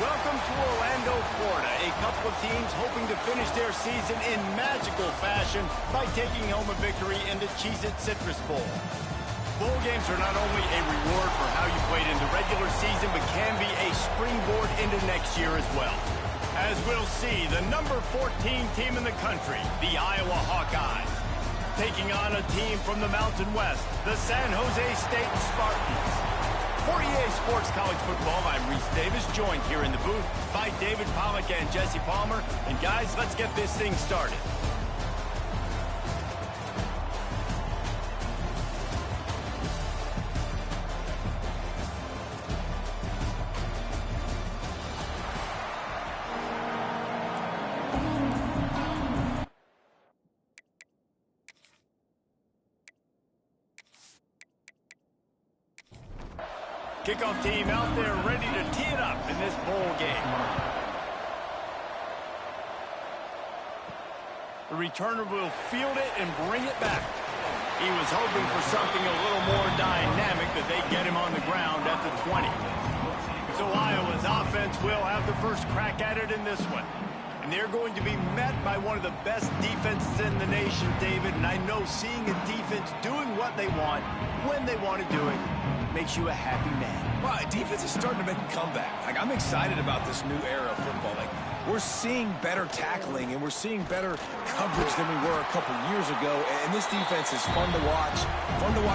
Welcome to Orlando, Florida. A couple of teams hoping to finish their season in magical fashion by taking home a victory in the Cheez Citrus Bowl. Bowl games are not only a reward for how you played in the regular season, but can be a springboard into next year as well. As we'll see, the number 14 team in the country, the Iowa Hawkeyes, taking on a team from the Mountain West, the San Jose State Spartans. For EA Sports College Football, I'm Reese Davis, joined here in the booth by David Pollack and Jesse Palmer. And guys, let's get this thing started. Kickoff team out there ready to tee it up in this bowl game. The returner will field it and bring it back. He was hoping for something a little more dynamic, but they get him on the ground at the 20. So Iowa's offense will have the first crack at it in this one. And they're going to be met by one of the best defenses in the nation, David. And I know seeing a defense doing what they want, when they want to do it, makes you a happy man. Well, defense is starting to make a comeback. Like, I'm excited about this new era of football. Like, we're seeing better tackling and we're seeing better coverage than we were a couple years ago. And this defense is fun to watch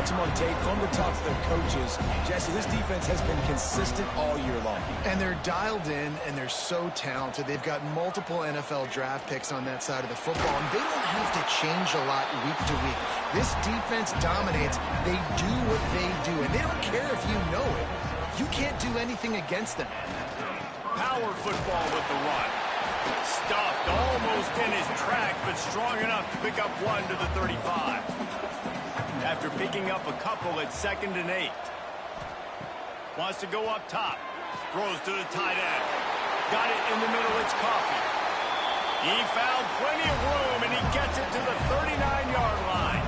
them on tape, fun to talk to their coaches. Jesse, this defense has been consistent all year long. And they're dialed in and they're so talented. They've got multiple NFL draft picks on that side of the football, and they don't have to change a lot week to week. This defense dominates. They do what they do, and they don't care if you know it. You can't do anything against them. Power football with the run. Stuffed almost in his track, but strong enough to pick up one to the 35. After picking up a couple at 2nd and 8. Wants to go up top. Throws to the tight end. Got it in the middle, it's Coffee. He found plenty of room, and he gets it to the 39-yard line.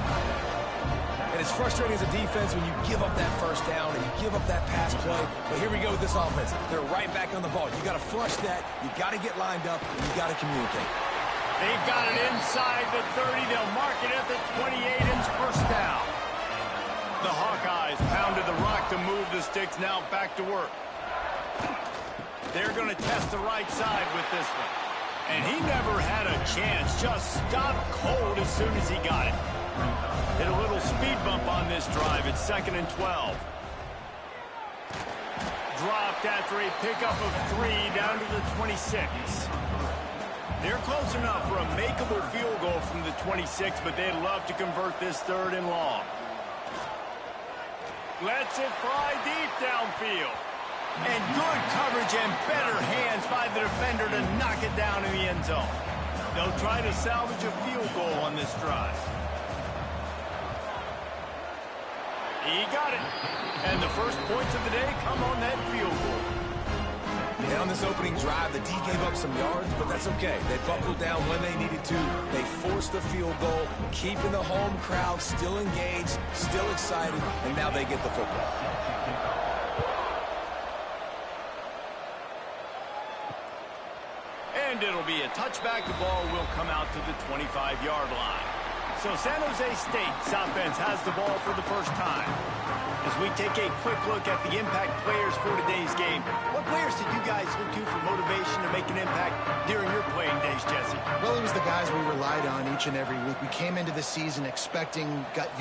And it's frustrating as a defense when you give up that first down and you give up that pass play. But here we go with this offense. They're right back on the ball. You got to flush that. You got to get lined up. And you got to communicate. They've got it inside the 30. They'll mark it at the 28 and first down. The Hawkeyes pounded the rock to move the sticks. Now back to work. They're going to test the right side with this one. And he never had a chance. Just stopped cold as soon as he got it. Hit a little speed bump on this drive. It's 2nd and 12. Dropped after a pickup of 3 down to the 26. They're close enough for a makeable field goal from the 26, but they'd love to convert this 3rd and long. Lets it fly deep downfield. And good coverage and better hands by the defender to knock it down in the end zone. They'll try to salvage a field goal on this drive. He got it. And the first points of the day come on that field goal. And on this opening drive, the D gave up some yards, but that's okay. They buckled down when they needed to. They forced the field goal, keeping the home crowd still engaged, still excited, and now they get the football. And it'll be a touchback. The ball will come out to the 25-yard line. So San Jose State's offense has the ball for the first time. As we take a quick look at the impact players for today's game, what players did you guys look to for motivation to make an impact during your playing days, Jesse? Well, it was the guys we relied on each and every week. We came into the season expecting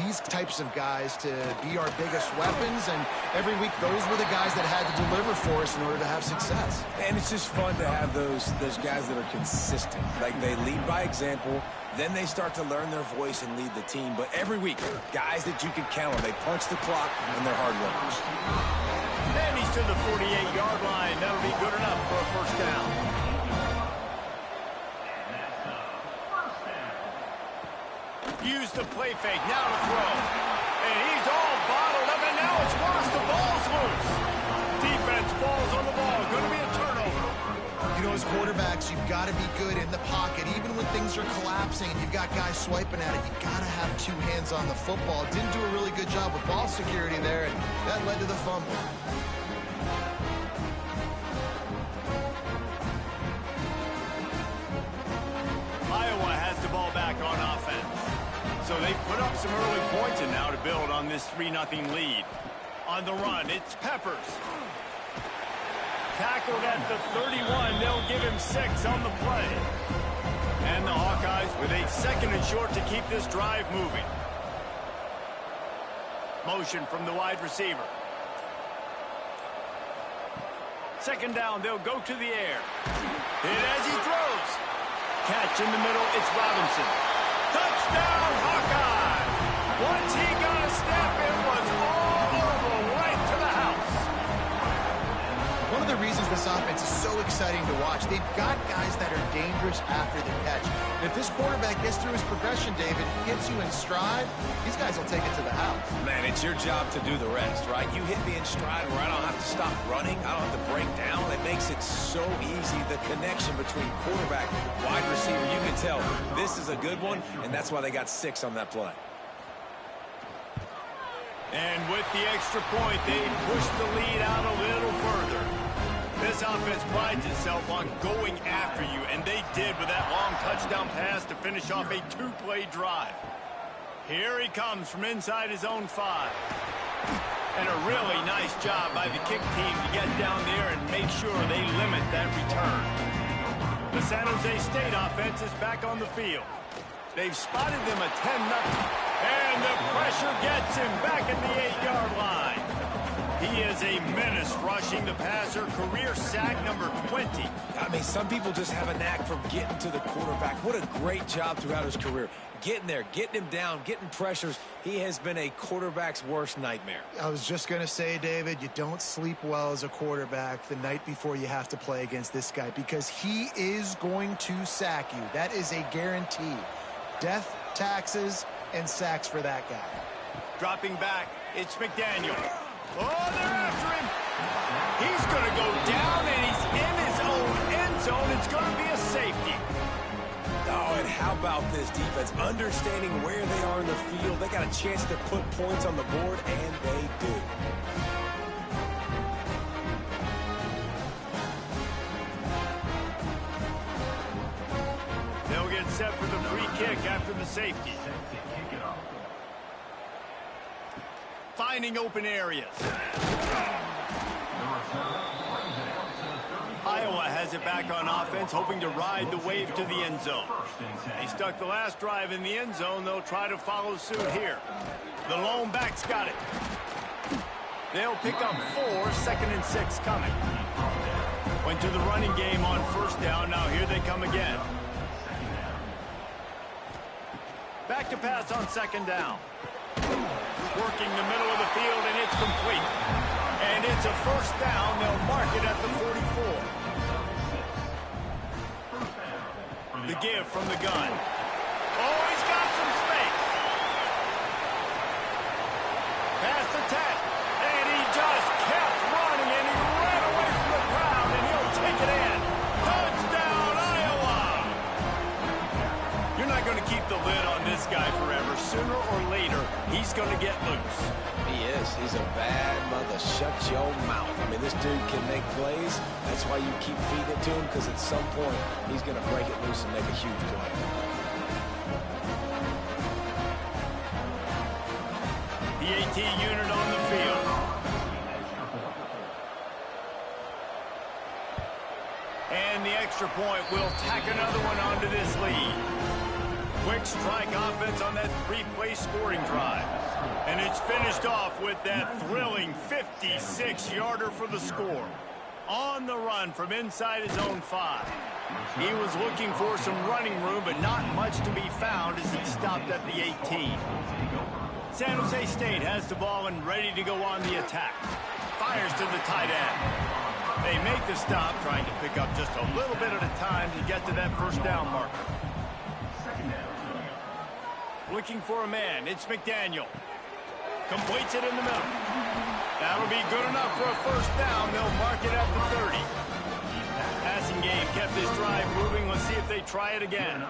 these types of guys to be our biggest weapons, and every week those were the guys that had to deliver for us in order to have success. And it's just fun to have those guys that are consistent. Like, they lead by example. Then they start to learn their voice and lead the team. But every week, guys that you can count on. They punch the clock, and they're hard workers. And he's to the 48-yard line. That'll be good enough for a first down. Use the play fake. Now to throw. And he's all bottled up, and now it's lost. The ball's loose. Defense falls on the ball. Going to be a turnover. You know, as quarterbacks, you've got to be good in the pocket. Even when things are collapsing and you've got guys swiping at it, you've got to have 2 hands on the football. Didn't do a really good job with ball security there, and that led to the fumble. So they put up some early points and now to build on this 3-0 lead. On the run, it's Peppers. Tackled at the 31. They'll give him 6 on the play. And the Hawkeyes with a 2nd and short to keep this drive moving. Motion from the wide receiver. 2nd down, they'll go to the air. Hit as he throws. Catch in the middle, it's Robinson. Touchdown, Hawkeye! Once he got a step, it was all over, right to the house. One of the reasons this offense is so exciting to watch, they've got guys that are dangerous after the catch. And if this quarterback gets through his progression, David, gets you in stride, these guys will take it to the house. Man, it's your job to do the rest, right? You hit me in stride where I don't have to stop running. I don't have to break down. It makes it so easy. The connection between quarterback, wide receiver, you can tell this is a good one, and that's why they got 6 on that play. And with the extra point, they push the lead out a little further. This offense prides itself on going after you, and they did with that long touchdown pass to finish off a 2-play drive. Here he comes from inside his own 5. And a really nice job by the kick team to get down there and make sure they limit that return. The San Jose State offense is back on the field. They've spotted them a 10-0. And the pressure gets him back at the 8-yard line. He is a menace rushing the passer, career sack number 20. I mean, some people just have a knack for getting to the quarterback. What a great job throughout his career. Getting there, getting him down, getting pressures. He has been a quarterback's worst nightmare. I was just going to say, David, you don't sleep well as a quarterback the night before you have to play against this guy because he is going to sack you. That is a guarantee. Death, taxes, and sacks for that guy. Dropping back, it's McDaniel. Oh, they're after him. He's going to go down, and he's in his own end zone. It's going to be a safety. Oh, and how about this defense? Understanding where they are in the field. They got a chance to put points on the board, and they do. They'll get set for the free kick after the safety. Finding open areas. Iowa has it back on offense, hoping to ride the wave to the end zone. They stuck the last drive in the end zone. They'll try to follow suit here. The lone back's got it. They'll pick up 4, 2nd and 6 coming. Went to the running game on 1st down. Now here they come again. Back to pass on 2nd down. Working the middle of the field, and it's complete. And it's a 1st down. They'll mark it at the 44. The give from the gun. Oh, he's got some space. Pass attack. And he just kept running, and he ran away from the crowd, and he'll take it in. Touchdown, Iowa! You're not going to keep the lid on this guy forever. Sooner or later, he's going to get loose. He is. He's a bad mother. Shut your mouth. I mean, this dude can make plays. That's why you keep feeding it to him, because at some point, he's going to break it loose and make a huge play. The AT unit on the field. And the extra point will tack another one onto this lead. Quick strike offense on that 3-play scoring drive. And it's finished off with that thrilling 56-yarder for the score. On the run from inside his own 5. He was looking for some running room, but not much to be found as he stopped at the 18. San Jose State has the ball and ready to go on the attack. Fires to the tight end. They make the stop, trying to pick up just a little bit at a time to get to that 1st down marker. Looking for a man. It's McDaniel. Completes it in the middle. That'll be good enough for a 1st down. They'll mark it at the 30. Passing game kept this drive moving. Let's see if they try it again.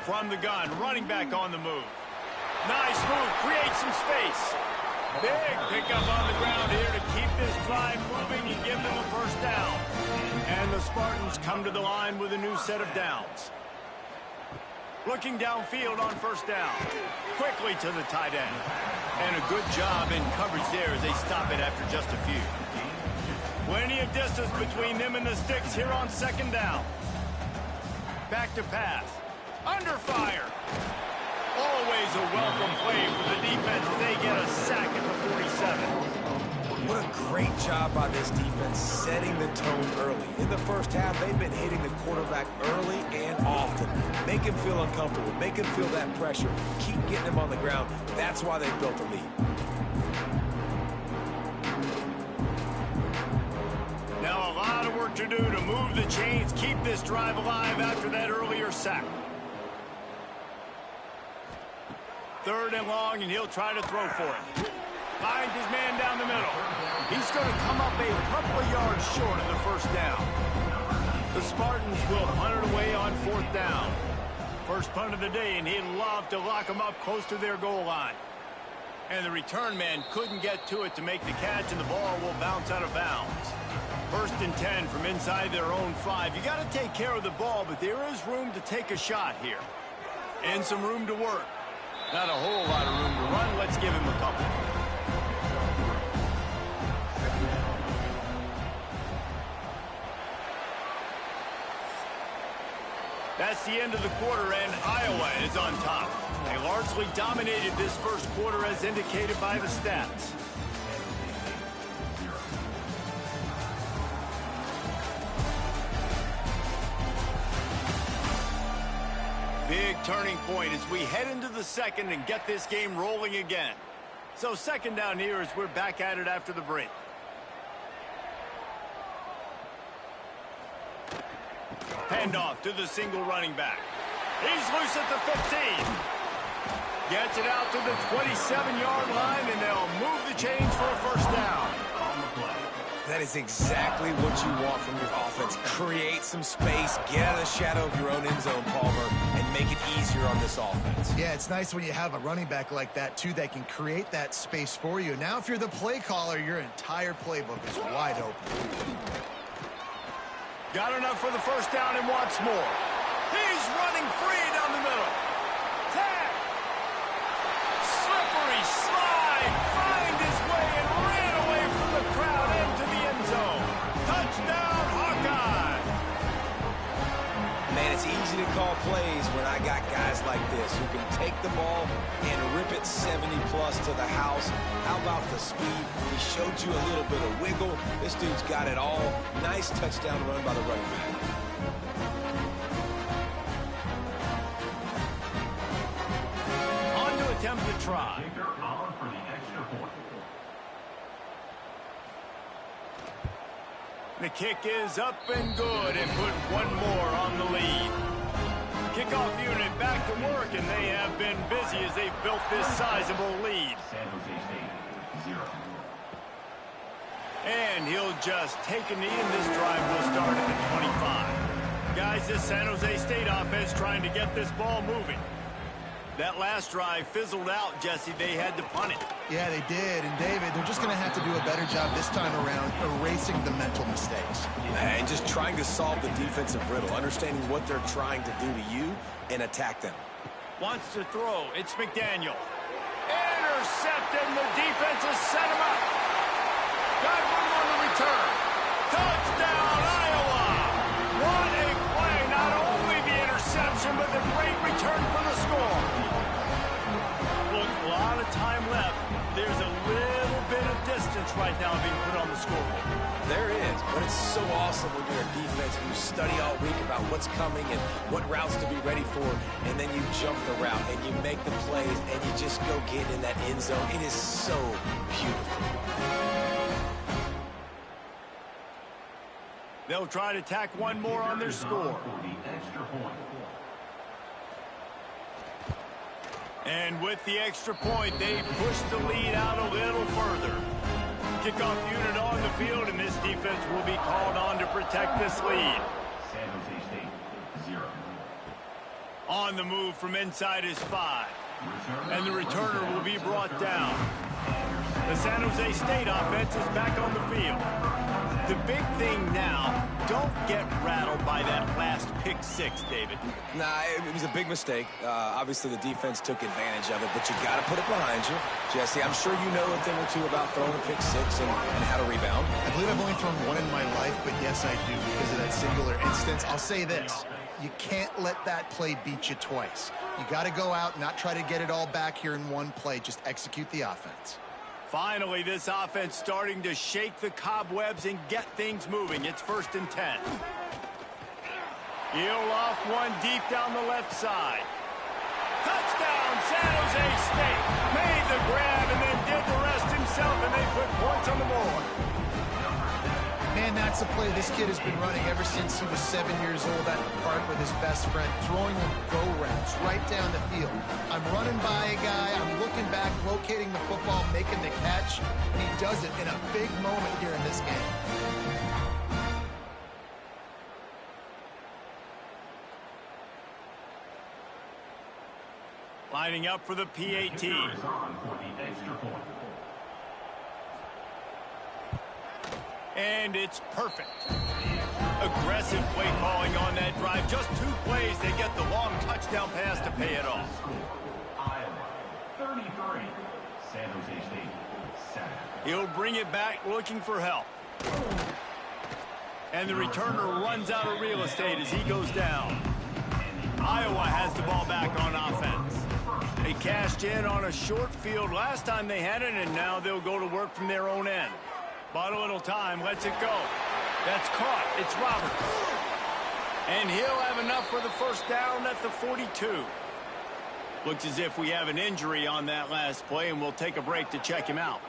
From the gun, running back on the move. Nice move. Create some space. Big pickup on the ground here to keep this drive moving and give them a 1st down. And the Spartans come to the line with a new set of downs. Looking downfield on first down. Quickly to the tight end. And a good job in coverage there as they stop it after just a few. Plenty of distance between them and the sticks here on second down. Back to pass. Under fire. Always a welcome play for the defense as they get a sack at the 47. What a great job by this defense setting the tone early. In the first half, they've been hitting the quarterback early and often. Make him feel uncomfortable. Make him feel that pressure. Keep getting him on the ground. That's why they built the lead. Now a lot of work to do to move the chains, keep this drive alive after that earlier sack. 3rd and long, and he'll try to throw for it. Finds his man down the middle. He's going to come up a couple of yards short of the first down. The Spartans will punt it away on 4th down. First punt of the day, and he'd love to lock them up close to their goal line. And the return man couldn't get to it to make the catch, and the ball will bounce out of bounds. 1st and 10 from inside their own 5. You got to take care of the ball, but there is room to take a shot here. And some room to work. Not a whole lot of room to run. Let's give him a couple. That's the end of the quarter, and Iowa is on top. They largely dominated this first quarter as indicated by the stats. Big turning point as we head into the second and get this game rolling again. So second down here as we're back at it after the break. Handoff to the single running back. He's loose at the 15. Gets it out to the 27-yard line, and they'll move the chains for a first down. That is exactly what you want from your offense. Create some space, get out of the shadow of your own end zone, Palmer, and make it easier on this offense. Yeah, it's nice when you have a running back like that, too, that can create that space for you. Now, if you're the play caller, your entire playbook is wide open. Got enough for the first down and wants more. He's running free down the middle. Tag. Slippery slide. Find his way and ran away from the crowd into the end zone. Touchdown, Hawkeye. Man, it's easy to call plays when I got guys like this who can take the ball and rip it 70-plus to the house. How about the speed? He showed you a little bit of wiggle. This dude's got it all. Nice touchdown run by the running back. On to attempt to try. The kick is up and good and put one more on the lead. Kickoff unit back to work, and they have been busy as they've built this sizable lead. And he'll just take a knee, and this drive will start at the 25. Guys, this San Jose State offense trying to get this ball moving. That last drive fizzled out, Jesse. They had to punt it. Yeah, they did. And, David, they're just going to have to do a better job this time around erasing the mental mistakes. And just trying to solve the defensive riddle, understanding what they're trying to do to you and attack them. Wants to throw. It's McDaniel. Intercepted, and the defense has set him up. Got room on the return. Touchdown, Iowa! What a play. Not only the interception, but the great return for the score. Look, a lot of time left. There's a little bit of distance right now being put on the scoreboard. There is, but it's so awesome when you're a defense and you study all week about what's coming and what routes to be ready for, and then you jump the route and you make the plays and you just go get in that end zone. It is so beautiful. They'll try to tack one more on their score. And with the extra point, they push the lead out a little further. Kickoff unit on the field, and this defense will be called on to protect this lead. San Jose State, 0. On the move from inside his 5. And the returner will be brought down. The San Jose State offense is back on the field. The big thing now, don't get rattled by that last pick six, David. Nah, it was a big mistake. Obviously, the defense took advantage of it, but you got to put it behind you. Jesse, I'm sure you know a thing or two about throwing a pick six and how to rebound. I believe I've only thrown one in my life, but yes, I do because of that singular instance. I'll say this. You can't let that play beat you twice. You got to go out, not try to get it all back here in one play. Just execute the offense. Finally, this offense starting to shake the cobwebs and get things moving. It's 1st and 10. He'll off one deep down the left side. Touchdown, San Jose State. Made the grab and then did the rest himself, and they put points on the board. Man, that's a play this kid has been running ever since he was 7 years old at the park with his best friend, throwing them go routes right down the field. I'm running by a guy, I'm looking back, locating the football, making the catch, and he does it in a big moment here in this game. Lining up for the PAT. And it's perfect. Aggressive play calling on that drive. Just 2 plays, they get the long touchdown pass to pay it off. Iowa, 33. San Jose State, 7. He'll bring it back looking for help. And the returner runs out of real estate as he goes down. Iowa has the ball back on offense. They cashed in on a short field last time they had it, and now they'll go to work from their own end. But a little time, lets it go. That's caught. It's Roberts. And he'll have enough for the first down at the 42. Looks as if we have an injury on that last play, and we'll take a break to check him out.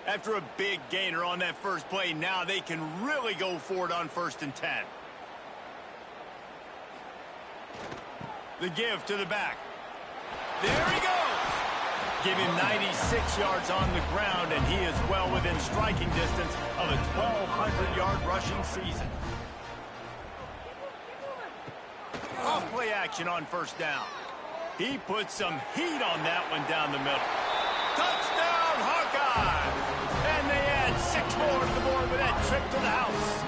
After a big gainer on that first play, now they can really go for it on 1st and 10. The give to the back. There he goes. Give him 96 yards on the ground, and he is well within striking distance of a 1,200-yard rushing season. Off play action on 1st down. He put some heat on that one down the middle. Touchdown, Hawkeyes! And they add 6 more to the board with that trip to the house.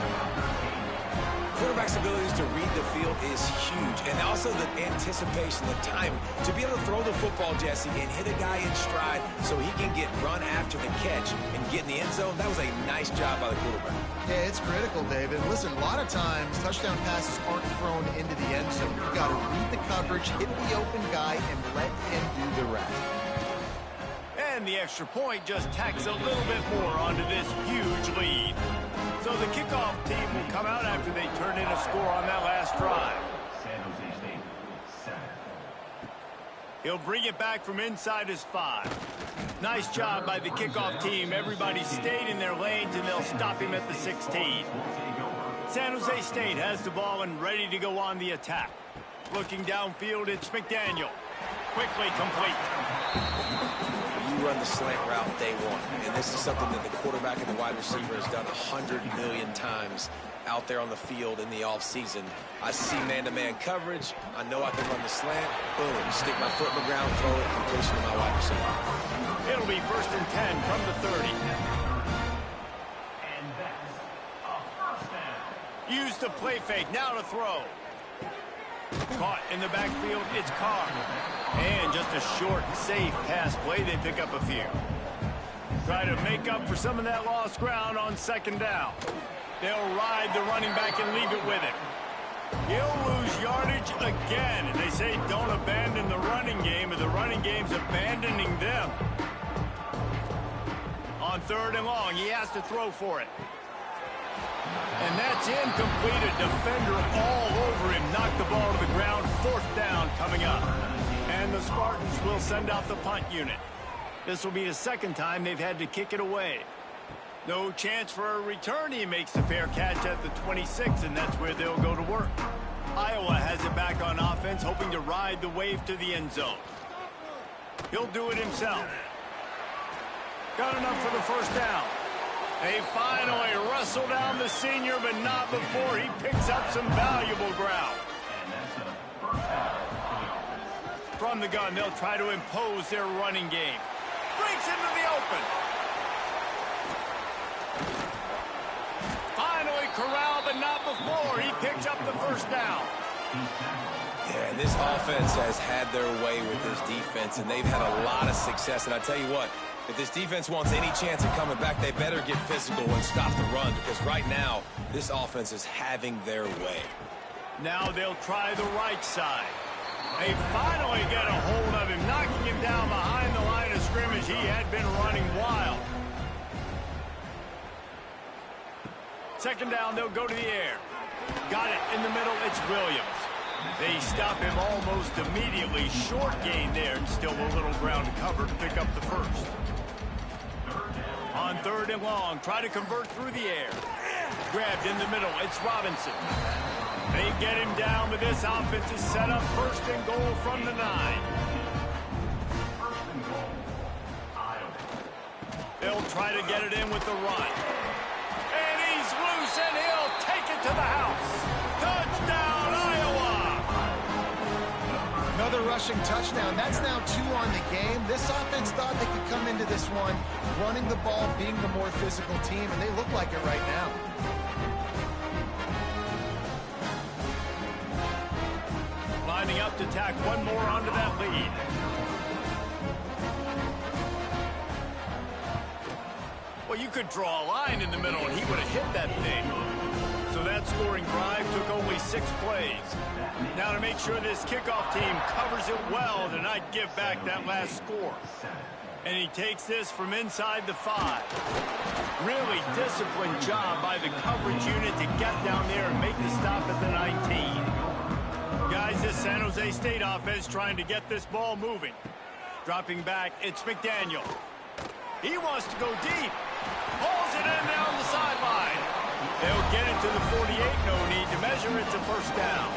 Quarterback's abilities to read the field is huge, and also the anticipation, the time to be able to throw the football, Jesse, and hit a guy in stride so he can get run after the catch and get in the end zone. That was a nice job by the quarterback. Yeah, it's critical, David. Listen, a lot of times touchdown passes aren't thrown into the end zone. You got to read the coverage, hit the open guy, and let him do the rest. And the extra point just tacks a little bit more onto this huge lead. So the kickoff team will come out after they turn in a score on that last drive. San Jose State, 7. He'll bring it back from inside his 5. Nice job by the kickoff team. Everybody stayed in their lanes, and they'll stop him at the 16. San Jose State has the ball and ready to go on the attack. Looking downfield, it's McDaniel. Quickly complete. You run the slant route day one, and this is something that the quarterback and the wide receiver has done 100 million times out there on the field in the offseason. I see man-to-man coverage. I know I can run the slant. Boom, stick my foot in the ground, throw it, completion to my wide receiver. It'll be 1st and 10 from the 30. And that's a first down. Use the play fake, now to throw. Caught in the backfield, it's Carr. And just a short, safe pass play, they pick up a few. Try to make up for some of that lost ground on 2nd down. They'll ride the running back and leave it with him. He'll lose yardage again. And they say don't abandon the running game, but the running game's abandoning them. On 3rd and long, he has to throw for it. And that's incomplete. A defender all over him. Knocked the ball to the ground. 4th down coming up. And the Spartans will send out the punt unit. This will be the 2nd time they've had to kick it away. No chance for a return. He makes the fair catch at the 26, and that's where they'll go to work. Iowa has it back on offense, hoping to ride the wave to the end zone. He'll do it himself. Got enough for the 1st down. They finally wrestle down the senior, but not before he picks up some valuable ground. And that's a first down. From the gun, they'll try to impose their running game. Breaks into the open. corral, but not before. He picks up the first down. Yeah, this offense has had their way with this defense, and they've had a lot of success. And I tell you what, if this defense wants any chance of coming back, they better get physical and stop the run, because right now, this offense is having their way. Now they'll try the right side. They finally get a hold of him, knocking him down behind the line of scrimmage. He had been running wild. Second down, they'll go to the air. Got it in the middle, it's Williams. They stop him almost immediately. Short gain there, and still a little ground to cover to pick up the first. On third and long, try to convert through the air. Grabbed in the middle, it's Robinson. They get him down, but this offense is set up first and goal from the 9. They'll try to get it in with the run. And he's loose, and he'll take it to the house. Touchdown, Iowa! Another rushing touchdown. That's now 2 on the game. This offense thought they could come into this one running the ball, being the more physical team, and they look like it right now. Lining up to tack one more onto that lead. Well, you could draw a line in the middle, and he would have hit that thing. So that scoring drive took only 6 plays. Now to make sure this kickoff team covers it well to not give back that last score. And he takes this from inside the 5. Really disciplined job by the coverage unit to get down there and make the stop at the 19. Guys, this San Jose State offense trying to get this ball moving. Dropping back, it's McDaniel. He wants to go deep. Pulls it in down the sideline. They'll get it to the 48. No need to measure. It's a first down.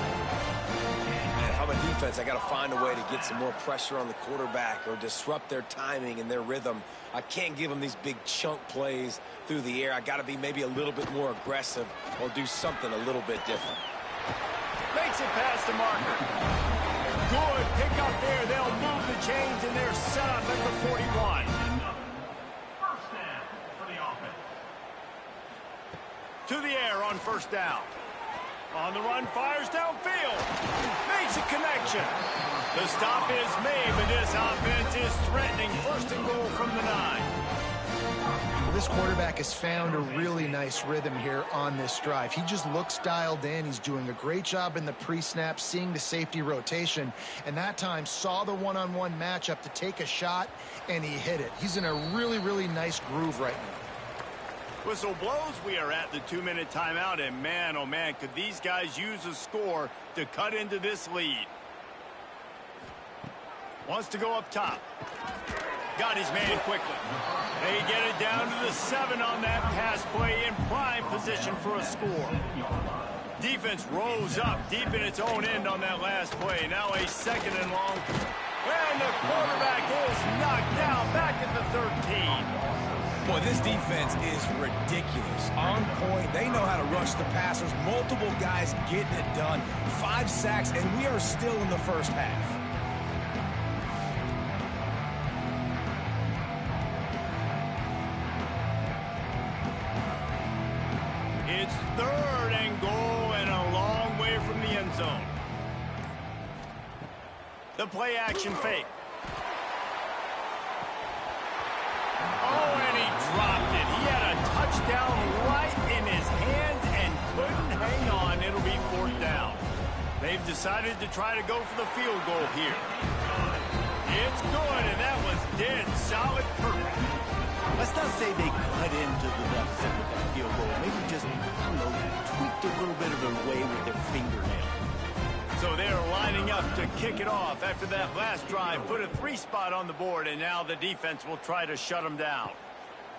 If I'm a defense, I got to find a way to get some more pressure on the quarterback or disrupt their timing and their rhythm. I can't give them these big chunk plays through the air. I got to be maybe a little bit more aggressive or do something a little bit different. Makes it past the marker. Good pick up there. They'll move the chains, and they're set up at the 41. First down for the offense. To the air on first down. On the run, fires downfield. Makes a connection. The stop is made, but this offense is threatening first and goal from the 9. Well, this quarterback has found a really nice rhythm here on this drive. He just looks dialed in. He's doing a great job in the pre-snap, seeing the safety rotation, and that time saw the one-on-one matchup to take a shot, and he hit it. He's in a really, really nice groove right now. Whistle blows. We are at the 2-minute timeout, and man, oh man, could these guys use a score to cut into this lead. Wants to go up top. Got his man quickly. They get it down to the 7 on that pass play, in prime position for a score. Defense rose up deep in its own end on that last play. Now a second and long. And the quarterback is knocked down back at the 13. Boy, this defense is ridiculous. On point, they know how to rush the passers. Multiple guys getting it done. 5 sacks, and we are still in the first half. It's third and goal and a long way from the end zone. The play action fake. Oh, and he dropped it. He had a touchdown right in his hands and couldn't hang on. It'll be 4th down. They've decided to try to go for the field goal here. It's good, and that was dead solid perfect. Let's not say they cut into the deficit with that field goal. Maybe just, I don't know, tweaked a little bit of their way with their fingernail. So they're lining up to kick it off after that last drive. Put a 3 spot on the board, and now the defense will try to shut them down.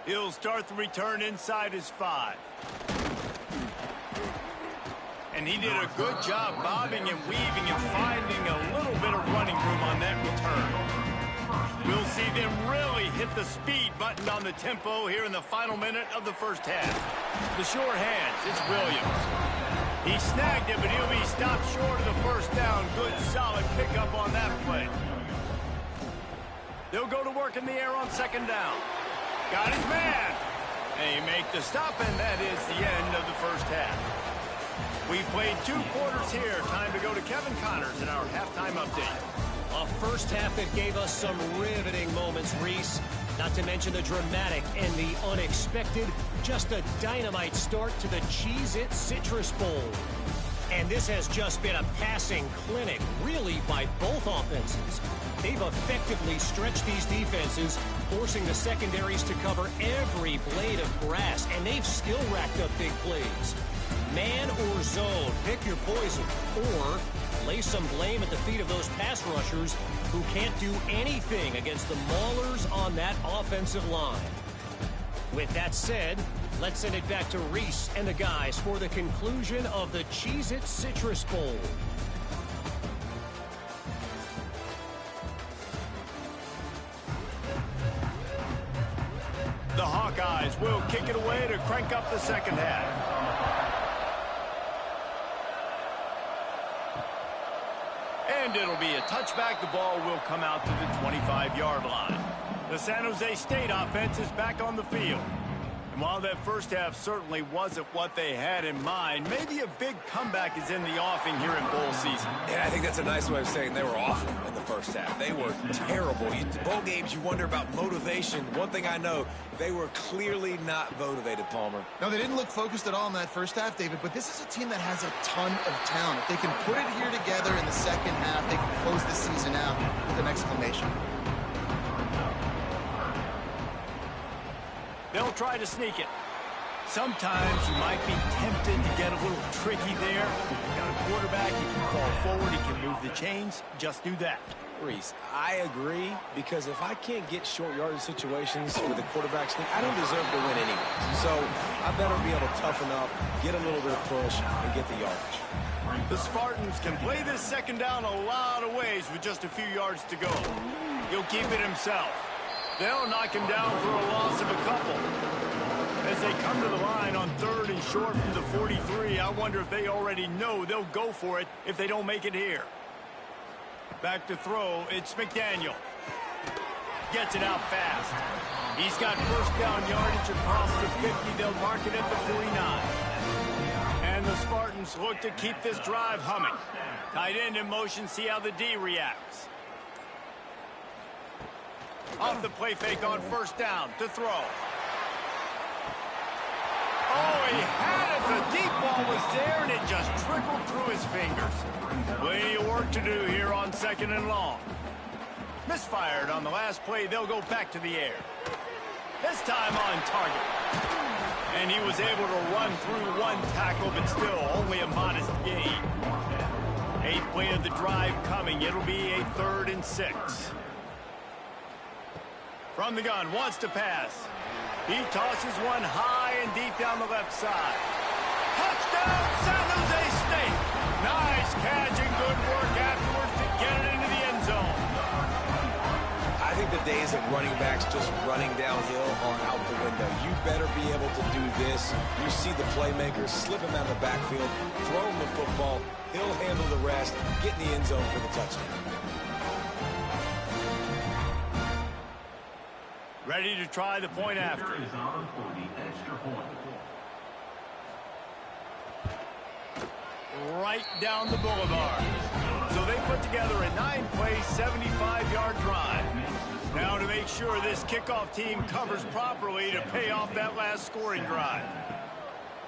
He'll start the return inside his 5. And he did a good job bobbing and weaving and finding a little bit of running room on that return. We'll see them really hit the speed button on the tempo here in the final minute of the first half. The short hands, it's Williams. He snagged it, but he'll be stopped short of the first down. Good, solid pickup on that play. They'll go to work in the air on second down. Got his man. They make the stop, and that is the end of the first half. We played 2 quarters here. Time to go to Kevin Connors in our halftime update. A first half that gave us some riveting moments, Reese. Not to mention the dramatic and the unexpected. Just a dynamite start to the Cheez-It Citrus Bowl. And this has just been a passing clinic, really, by both offenses. They've effectively stretched these defenses, forcing the secondaries to cover every blade of grass, and they've still racked up big plays. Man or zone, pick your poison, or lay some blame at the feet of those pass rushers who can't do anything against the maulers on that offensive line. With that said, let's send it back to Reese and the guys for the conclusion of the Cheez-It Citrus Bowl. The Hawkeyes will kick it away to crank up the second half. And it'll be a touchback. The ball will come out to the 25-yard line. The San Jose State offense is back on the field. And while that first half certainly wasn't what they had in mind, maybe a big comeback is in the offing here in bowl season. Yeah, I think that's a nice way of saying they were awful in the first half. They were terrible. Bowl games, you wonder about motivation. One thing I know, they were clearly not motivated, Palmer. No, they didn't look focused at all in that first half, David, but this is a team that has a ton of talent. If they can put it here together in the second half, they can close the season out with an exclamation. They'll try to sneak it. Sometimes you might be tempted to get a little tricky there. You got a quarterback, he can fall forward, he can move the chains. Just do that. Reese, I agree, because if I can't get short yardage situations with a quarterback sneak, I don't deserve to win anyway. So I better be able to toughen up, get a little bit of push, and get the yardage. The Spartans can play this second down a lot of ways with just a few yards to go. He'll keep it himself. They'll knock him down for a loss of a couple. As they come to the line on 3rd and short from the 43, I wonder if they already know they'll go for it if they don't make it here. Back to throw, it's McDaniel. Gets it out fast. He's got first down yardage across the 50. They'll mark it at the 49. And the Spartans look to keep this drive humming. Tight end in motion, see how the D reacts. Off the play fake on first down to throw. Oh, he had it. The deep ball was there, and it just trickled through his fingers. Plenty of work to do here on 2nd and long. Misfired on the last play. They'll go back to the air. This time on target. And he was able to run through one tackle, but still only a modest gain. 8th play of the drive coming. It'll be a 3rd and 6. From the gun, wants to pass. He tosses one high and deep down the left side. Touchdown, San Jose State. Nice catch and good work afterwards to get it into the end zone. I think the days of running backs just running downhill are out the window. You better be able to do this. You see the playmaker, slip him out of the backfield, throw him the football. He'll handle the rest, get in the end zone for the touchdown. Ready to try the point after. Right down the boulevard. So they put together a 9-play, 75-yard drive. Now to make sure this kickoff team covers properly to pay off that last scoring drive.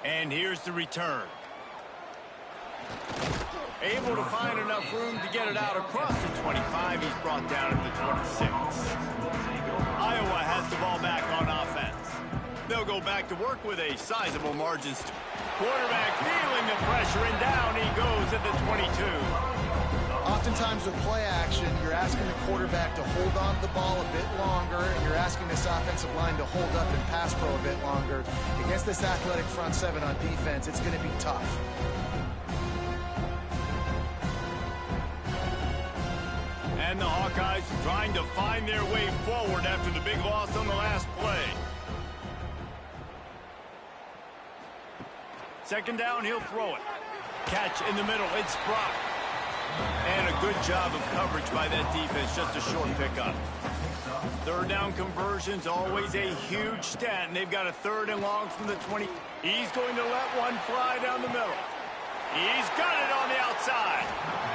And here's the return. Able to find enough room to get it out across the 25. He's brought down at the 26. Iowa has the ball back on offense. They'll go back to work with a sizable margin. Quarterback feeling the pressure, and down he goes at the 22. Oftentimes with play action, you're asking the quarterback to hold on to the ball a bit longer, and you're asking this offensive line to hold up and pass pro a bit longer. Against this athletic front seven on defense, it's going to be tough. And the Hawkeyes trying to find their way forward after the big loss on the last play. Second down, he'll throw it. Catch in the middle, it's Brock. And a good job of coverage by that defense, just a short pickup. Third down conversion's always a huge stat, and they've got a 3rd and long from the 20. He's going to let one fly down the middle. He's got it on the outside.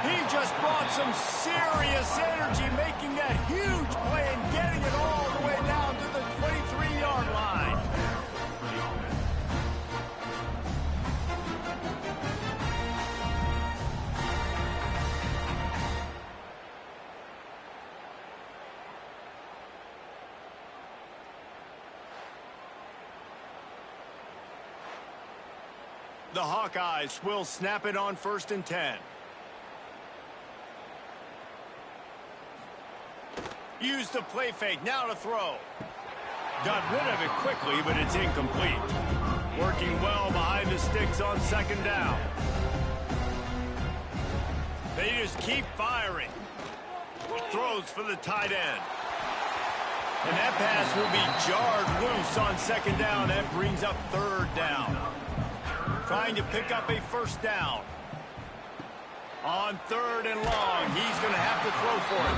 He just brought some serious energy, making that huge play and getting it all the way down to the 23-yard line. The Hawkeyes will snap it on 1st and 10. Use the play fake, now to throw. Got rid of it quickly, but it's incomplete. Working well behind the sticks on 2nd down. They just keep firing. Throws for the tight end. And that pass will be jarred loose on 2nd down. That brings up 3rd down. Trying to pick up a 1st down. On 3rd and long, he's going to have to throw for it.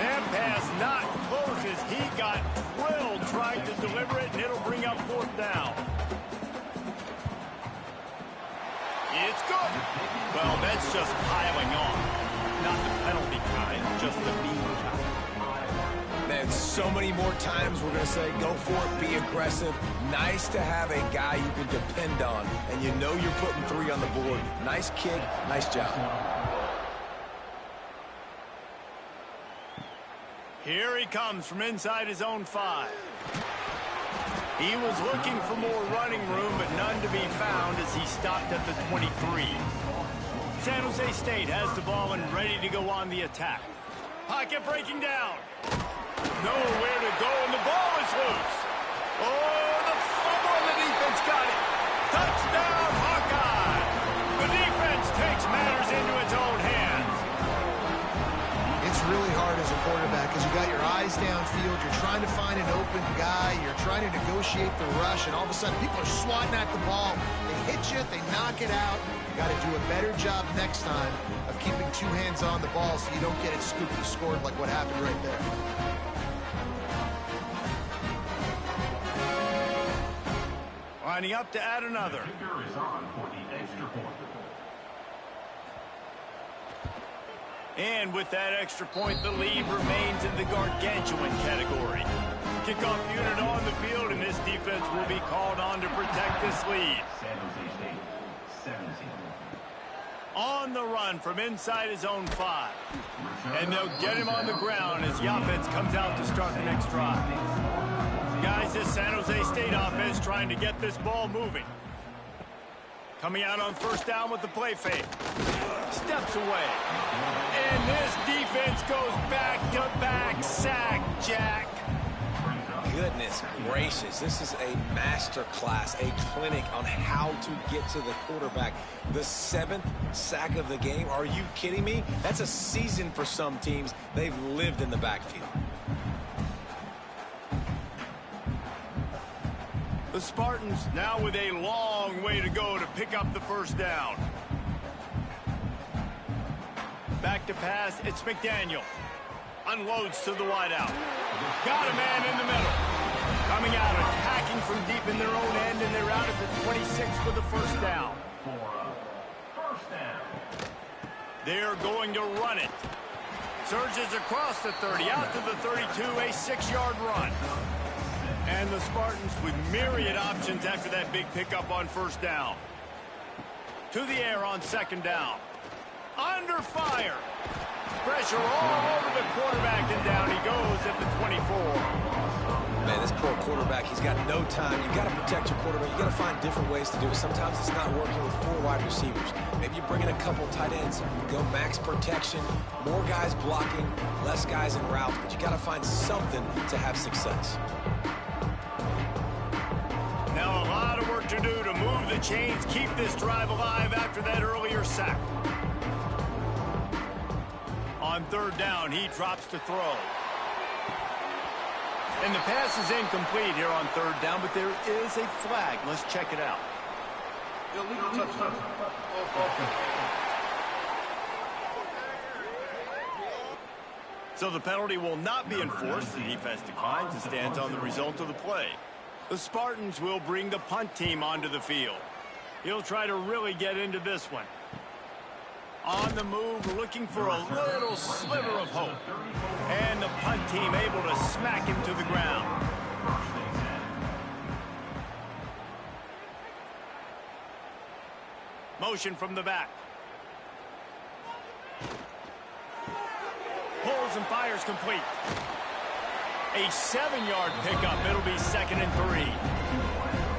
That pass not close as he got drilled trying to deliver it, and it'll bring up 4th down. It's good. Well, that's just piling on. Not the penalty kind, just the mean kind. Man, so many more times we're going to say, go for it, be aggressive. Nice to have a guy you can depend on, and you know you're putting 3 on the board. Nice kick, nice job. Here he comes from inside his own 5. He was looking for more running room, but none to be found as he stopped at the 23. San Jose State has the ball and ready to go on the attack. Pocket breaking down. Nowhere to go, and the ball is loose. Oh, the fumble, and the defense got it. Touchdown, Hawkeye. The defense takes matters into its own hands. It's really hard as a quarterback because you got your eyes downfield. You're trying to find an open guy. You're trying to negotiate the rush, and all of a sudden people are swatting at the ball. They hit you, they knock it out. You got to do a better job next time of keeping 2 hands on the ball so you don't get it scooped and scored like what happened right there. Lining up to add another. Is on for the extra point. And with that extra point, the lead remains in the gargantuan category. Kickoff unit on the field, and this defense will be called on to protect this lead. San Jose State, 17. On the run from inside his own 5. And they'll get him on the ground as the offense comes out to start the next drive. Guys, this San Jose State offense trying to get this ball moving. Coming out on 1st down with the play fake. Steps away. And this defense goes back-to-back sack, Jack. Goodness gracious, this is a master class, a clinic on how to get to the quarterback. The 7th sack of the game, are you kidding me? That's a season for some teams. They've lived in the backfield. The Spartans now with a long way to go to pick up the 1st down. Back to pass, it's McDaniel. Unloads to the wideout. Got a man in the middle. Coming out, attacking from deep in their own end, and they're out at the 26 with the 1st down. For a 1st down. They're going to run it. Surges across the 30, out to the 32, a 6-yard run. And the Spartans with myriad options after that big pickup on 1st down. To the air on 2nd down. Under fire. Pressure all over the quarterback, and down he goes at the 24. Man, this poor quarterback, he's got no time. You've got to protect your quarterback. You've got to find different ways to do it. Sometimes it's not working with 4 wide receivers. Maybe you bring in a couple tight ends, go max protection, more guys blocking, less guys in routes, but you got to find something to have success. Now a lot of work to do to move the chains, keep this drive alive after that earlier sack. On 3rd down, he drops to throw. And the pass is incomplete here on 3rd down, but there is a flag. Let's check it out. So the penalty will not be enforced. The defense declines and stands on the result of the play. The Spartans will bring the punt team onto the field. He'll try to really get into this one. On the move, looking for a little sliver of hope. And the punt team able to smack him to the ground. Motion from the back. Pulls and fires complete. A 7-yard pickup. It'll be 2nd and 3.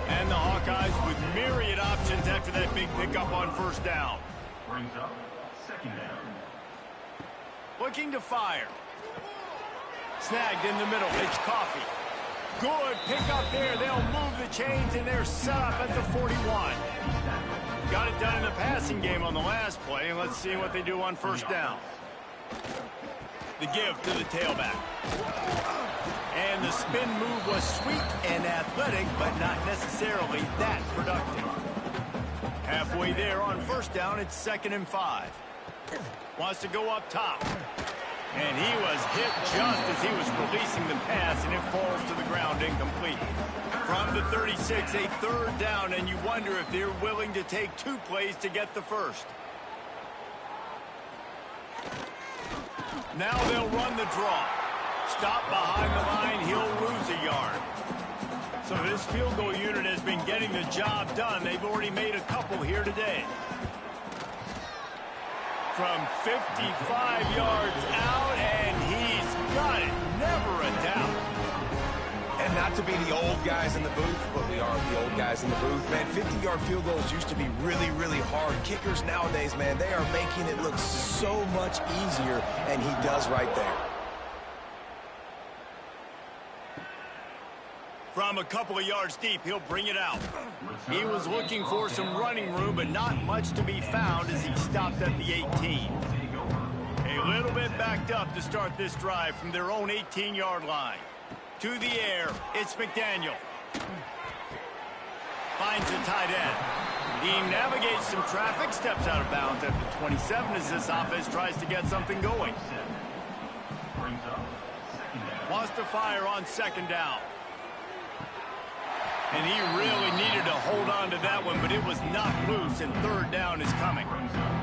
And the Hawkeyes with myriad options after that big pickup on 1st down. Brings up 2nd down. Looking to fire. Snagged in the middle. It's Coffee. Good pickup there. They'll move the chains, and they're set up at the 41. Got it done in the passing game on the last play, and let's see what they do on 1st down. The give to the tailback. And the spin move was sweet and athletic, but not necessarily that productive. Halfway there on 1st down, it's 2nd and 5. Wants to go up top. And he was hit just as he was releasing the pass, and it falls to the ground incomplete. From the 36, a 3rd down, and you wonder if they're willing to take 2 plays to get the 1st. Now they'll run the draw. Stop behind the line, he'll lose a yard. So this field goal unit has been getting the job done. They've already made a couple here today. From 55 yards out, and he's got it. Never a doubt. And not to be the old guys in the booth, but we are the old guys in the booth, man. 50-yard field goals used to be really, really hard. Kickers nowadays, man, they are making it look so much easier, and he does right there. From a couple of yards deep, he'll bring it out. He was looking for some running room, but not much to be found as he stopped at the 18. A little bit backed up to start this drive from their own 18-yard line. To the air, it's McDaniel. Finds the tight end. He navigates some traffic, steps out of bounds at the 27 as this offense tries to get something going. Wants to fire on 2nd down. And he really needed to hold on to that one, but it was knocked loose, and 3rd down is coming.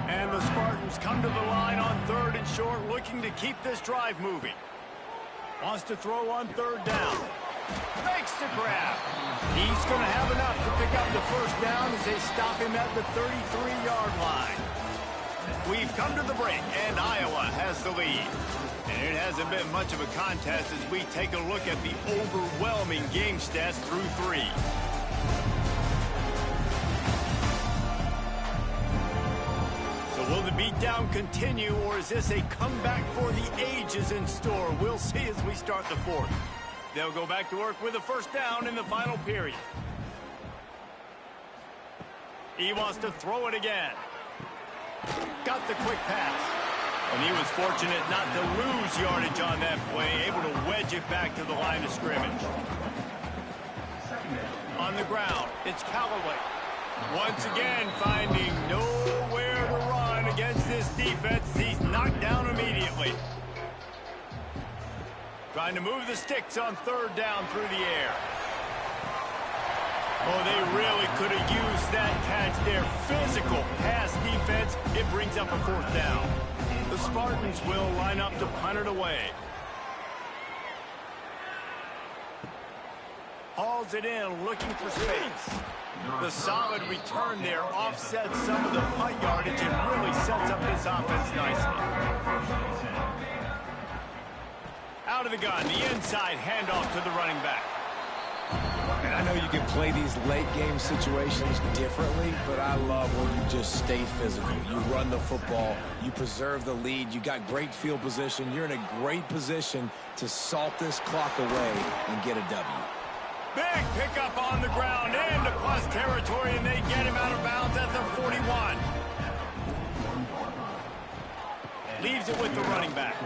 And the Spartans come to the line on 3rd and short, looking to keep this drive moving. Wants to throw on 3rd down. Makes the grab. He's going to have enough to pick up the 1st down as they stop him at the 33-yard line. We've come to the break, and Iowa has the lead. And it hasn't been much of a contest as we take a look at the overwhelming game stats through 3. So will the beatdown continue, or is this a comeback for the ages in store? We'll see as we start the 4th. They'll go back to work with a 1st down in the final period. He wants to throw it again. Got the quick pass. And he was fortunate not to lose yardage on that play, able to wedge it back to the line of scrimmage. On the ground, it's Callaway. Once again, finding nowhere to run against this defense. He's knocked down immediately. Trying to move the sticks on 3rd down through the air. Oh, they really could have used that catch there. Physical pass defense. It brings up a 4th down. The Spartans will line up to punt it away. Hauls it in, looking for space. The solid return there offsets some of the punt yardage and really sets up this offense nicely. Out of the gun, the inside handoff to the running back. And I know you can play these late game situations differently, but I love when you just stay physical. You run the football, you preserve the lead, you got great field position, you're in a great position to salt this clock away and get a W. Big pickup on the ground into plus territory, and they get him out of bounds at the 41. Leaves it with the running back.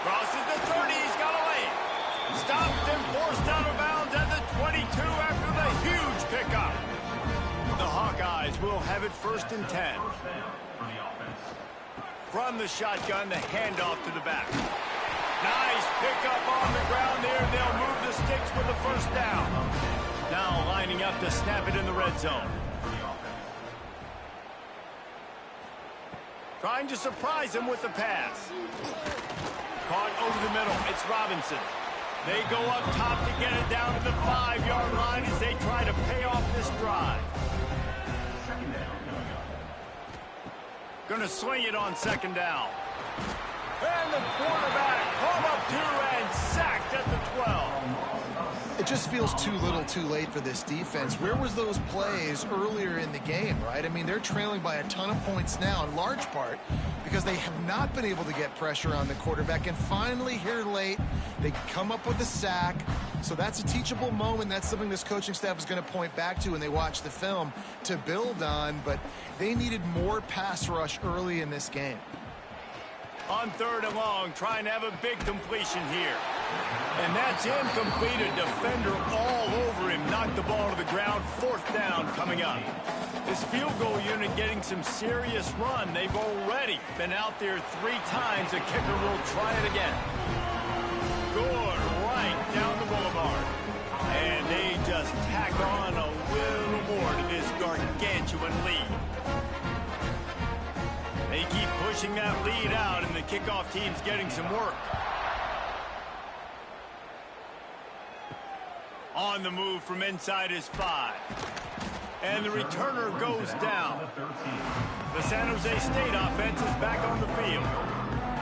Crosses the 30, he's got a lane. Stopped and forced out of bounds at the 22 after the huge pickup. The Hawkeyes will have it 1st and 10. From the shotgun, the handoff to the back. Nice pickup on the ground there. They'll move the sticks with the first down. Now lining up to snap it in the red zone. Trying to surprise him with the pass. Caught over the middle. It's Robinson. They go up top to get it down to the 5-yard line as they try to pay off this drive. Gonna swing it on second down. And the quarterback caught up to and sacked at the 12. It just feels too little too late for this defense. Where was those plays earlier in the game, right? I mean, they're trailing by a ton of points now, in large part because they have not been able to get pressure on the quarterback. And finally, here late, they come up with a sack. So that's a teachable moment. That's something this coaching staff is going to point back to when they watch the film to build on. But they needed more pass rush early in this game. On 3rd and long, trying to have a big completion here. And that's incomplete. A defender all over him. Knocked the ball to the ground. 4th down coming up. This field goal unit getting some serious run. They've already been out there 3 times. The kicker will try it again. Good right down the boulevard. And they just tack on a little more to this gargantuan lead. They keep pushing that lead out, and the kickoff team's getting some work. On the move from inside his 5. And the returner goes down. The San Jose State offense is back on the field.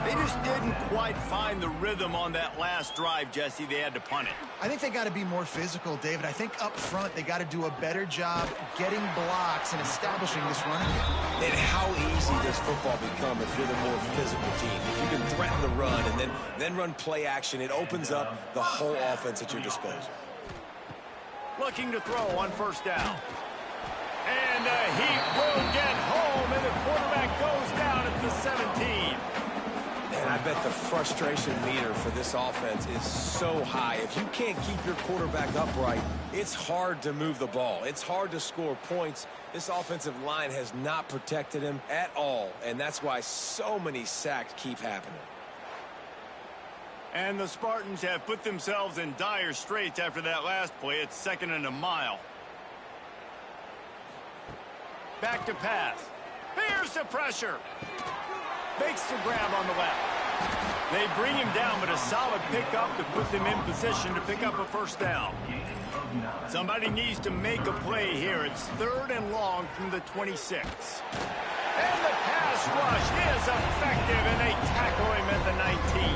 They just didn't quite find the rhythm on that last drive, Jesse. They had to punt it. I think they got to be more physical, David. I think up front they got to do a better job getting blocks and establishing this running game. And how easy does football become if you're the more physical team? If you can threaten the run and then run play action, it opens up the whole offense at your disposal. Looking to throw on 1st down. And he will get home, and the quarterback goes down at the 17. And I bet the frustration meter for this offense is so high. If you can't keep your quarterback upright, it's hard to move the ball. It's hard to score points. This offensive line has not protected him at all, and that's why so many sacks keep happening. And the Spartans have put themselves in dire straits after that last play. It's 2nd and a mile. Back to pass. Here's the pressure. Makes the grab on the left. They bring him down, but a solid pickup to put them in position to pick up a 1st down. Somebody needs to make a play here. It's 3rd and long from the 26. And the pass rush is effective, and they tackle him at the 19.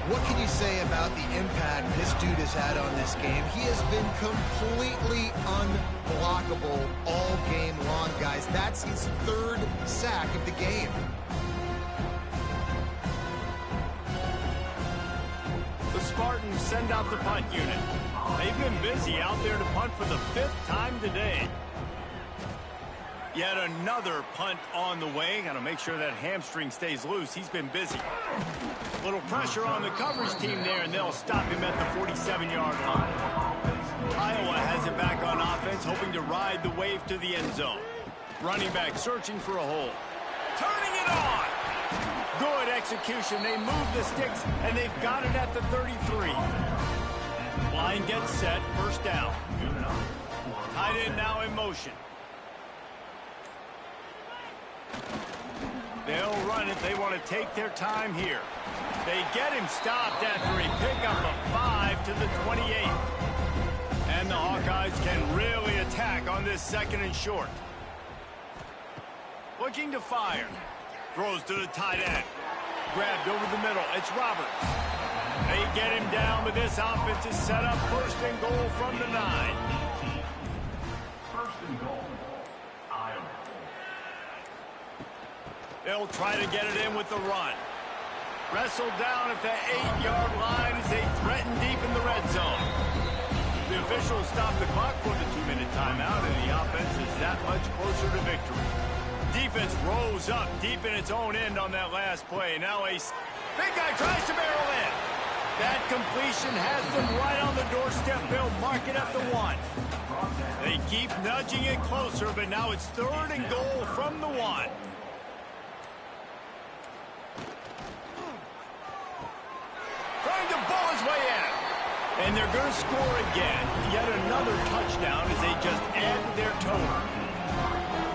What can you say about the impact this dude has had on this game? He has been completely unblockable all game long, guys. That's his 3rd sack of the game. The Spartans send out the punt unit. They've been busy out there to punt for the 5th time today. Yet another punt on the way. Got to make sure that hamstring stays loose. He's been busy. Little pressure on the coverage team there, and they'll stop him at the 47-yard line. Iowa has it back on offense, hoping to ride the wave to the end zone. Running back searching for a hole. Turning it on! Good execution. They move the sticks, and they've got it at the 33. Line gets set. 1st down. Tight end now in motion. They'll run it. They want to take their time here. They get him stopped after he picked up a 5 to the 28. And the Hawkeyes can really attack on this 2nd and short. Looking to fire. Throws to the tight end. Grabbed over the middle. It's Roberts. They get him down, but this offense is set up 1st and goal from the 9. 1st and goal. Iowa. They'll try to get it in with the run. Wrestled down at the 8-yard line as they threaten deep in the red zone. The officials stop the clock for the 2-minute timeout, and the offense is that much closer to victory. Defense rose up deep in its own end on that last play. Now a big guy tries to barrel in. That completion has them right on the doorstep. They'll mark it at the 1. They keep nudging it closer, but now it's 3rd and goal from the 1. And they're going to score again. Yet another touchdown as they just add to their total.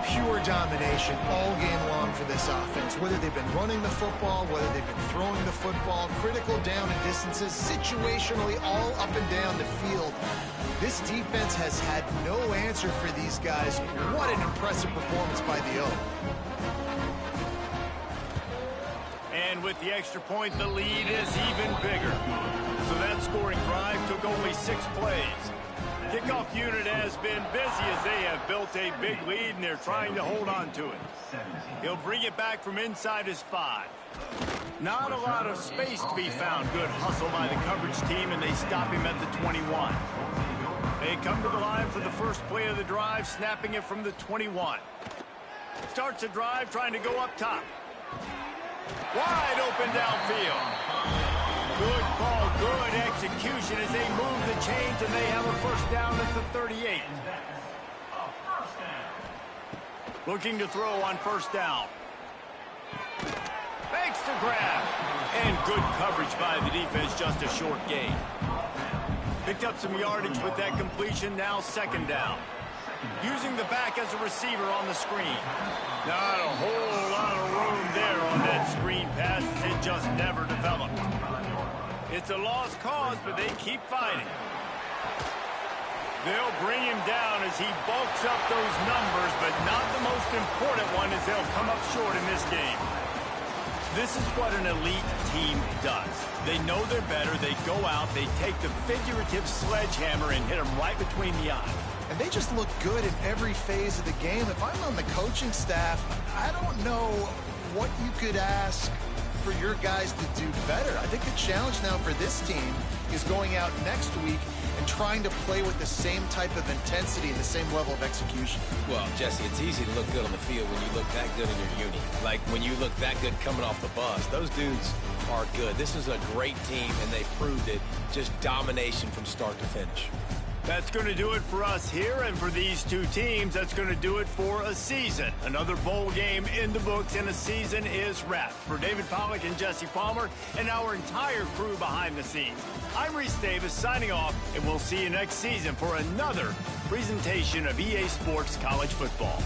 Pure domination all game long for this offense. Whether they've been running the football, whether they've been throwing the football, critical down and distances, situationally all up and down the field. This defense has had no answer for these guys. What an impressive performance by the O. And with the extra point, the lead is even bigger. So that scoring drive took only 6 plays. Kickoff unit has been busy as they have built a big lead, and they're trying to hold on to it. He'll bring it back from inside his 5. Not a lot of space to be found. Good hustle by the coverage team, and they stop him at the 21. They come to the line for the first play of the drive, snapping it from the 21. Starts a drive, trying to go up top. Wide open downfield. Good call, good execution as they move the chains, and they have a first down at the 38. Looking to throw on first down. Makes the grab. And good coverage by the defense, just a short gain. Picked up some yardage with that completion, now second down. Using the back as a receiver on the screen. Not a whole lot of room there on that screen pass. It just never developed. It's a lost cause, but they keep fighting. They'll bring him down as he bulks up those numbers, but not the most important one as they'll come up short in this game. This is what an elite team does. They know they're better. They go out, they take the figurative sledgehammer and hit them right between the eyes. And they just look good in every phase of the game. If I'm on the coaching staff, I don't know what you could ask for your guys to do better. I think the challenge now for this team is going out next week and trying to play with the same type of intensity and the same level of execution. Well, Jesse, it's easy to look good on the field when you look that good in your uni. Like when you look that good coming off the bus. Those dudes are good. This is a great team, and they proved it. Just domination from start to finish. That's going to do it for us here, and for these two teams, that's going to do it for a season. Another bowl game in the books, and a season is wrapped. For David Pollack and Jesse Palmer and our entire crew behind the scenes, I'm Reese Davis signing off, and we'll see you next season for another presentation of EA Sports College Football.